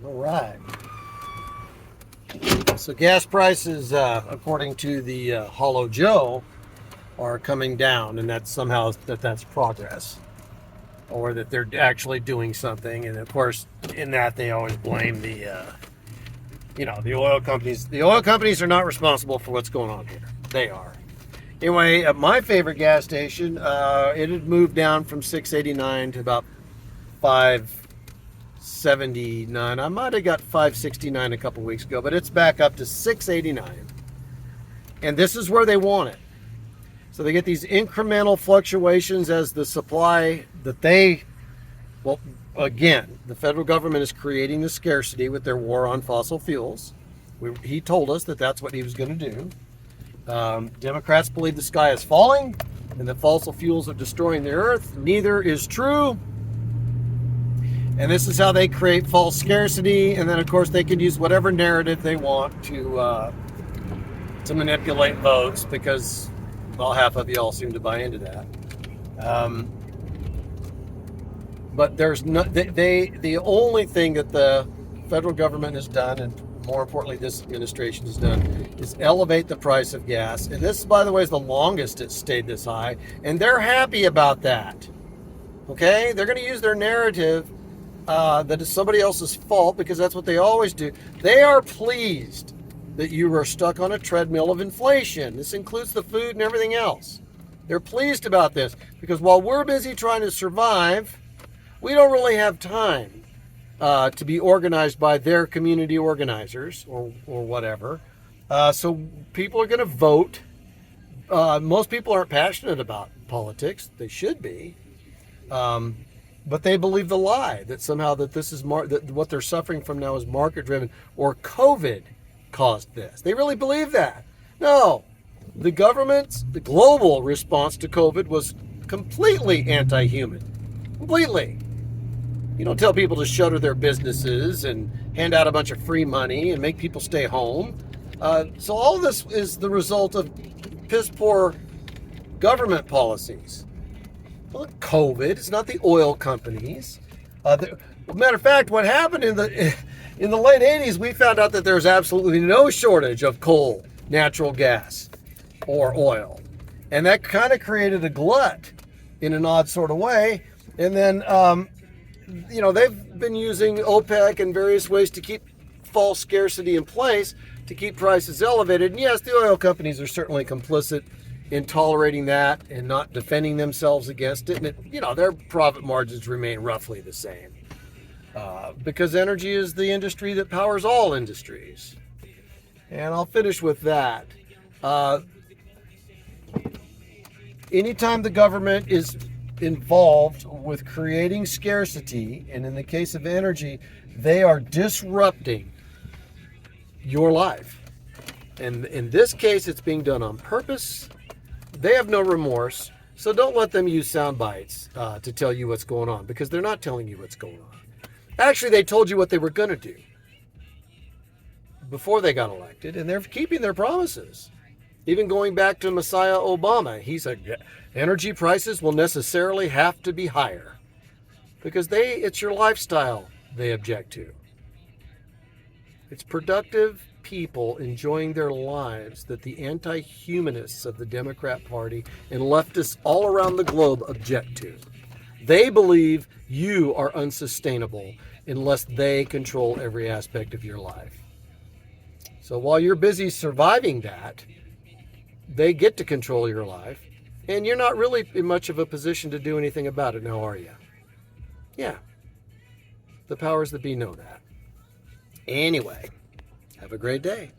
All right. So gas prices, according to the Hollow Joe, are coming down, and that's somehow that's progress, or that they're actually doing something. And of course, in that they always blame the oil companies. The oil companies are not responsible for what's going on here. They are. Anyway, at my favorite gas station, it had moved down from 6.89 to about 5.79. I might have got 5.69 a couple weeks ago, but it's back up to 6.89. And this is where they want it. So they get these incremental fluctuations as the supply well, again, the federal government is creating the scarcity with their war on fossil fuels. He told us that that's what he was going to do. Democrats believe the sky is falling and that fossil fuels are destroying the earth. Neither is true. And this is how they create false scarcity. And then, of course, they can use whatever narrative they want to manipulate votes because, well, half of y'all seem to buy into that. But there's no, the only thing that the federal government has done, and more importantly, this administration has done, is elevate the price of gas. And this, by the way, is the longest it's stayed this high. And they're happy about that. Okay? They're going to use their narrative that it's somebody else's fault because that's what they always do. They are pleased that you are stuck on a treadmill of inflation. This includes the food and everything else. They're pleased about this because while we're busy trying to survive, we don't really have time to be organized by their community organizers or whatever. So people are going to vote. Most people aren't passionate about politics. They should be. But they believe the lie that somehow that this is that what they're suffering from now is market driven or COVID caused this. They really believe that. No, the global response to COVID was completely anti-human. Completely. You don't tell people to shutter their businesses and hand out a bunch of free money and make people stay home. So all of this is the result of piss poor government policies. Well, COVID, it's not the oil companies. Matter of fact, what happened in the late 80s, we found out that there's absolutely no shortage of coal, natural gas, or oil. And that kind of created a glut in an odd sort of way. And then, they've been using OPEC and various ways to keep false scarcity in place to keep prices elevated. And yes, the oil companies are certainly complicit in tolerating that and not defending themselves against it. And, their profit margins remain roughly the same. Because energy is the industry that powers all industries. And I'll finish with that. Anytime the government is involved with creating scarcity, and in the case of energy, they are disrupting your life. And in this case, it's being done on purpose. They have no remorse, so don't let them use sound bites to tell you what's going on, because they're not telling you what's going on. Actually, they told you what they were going to do before they got elected, and they're keeping their promises. Even going back to Messiah Obama, he said energy prices will necessarily have to be higher because it's your lifestyle they object to. It's productive people enjoying their lives that the anti-humanists of the Democrat Party and leftists all around the globe object to. They believe you are unsustainable unless they control every aspect of your life. So while you're busy surviving that, they get to control your life, and you're not really in much of a position to do anything about it now, are you? Yeah. The powers that be know that. Anyway, have a great day.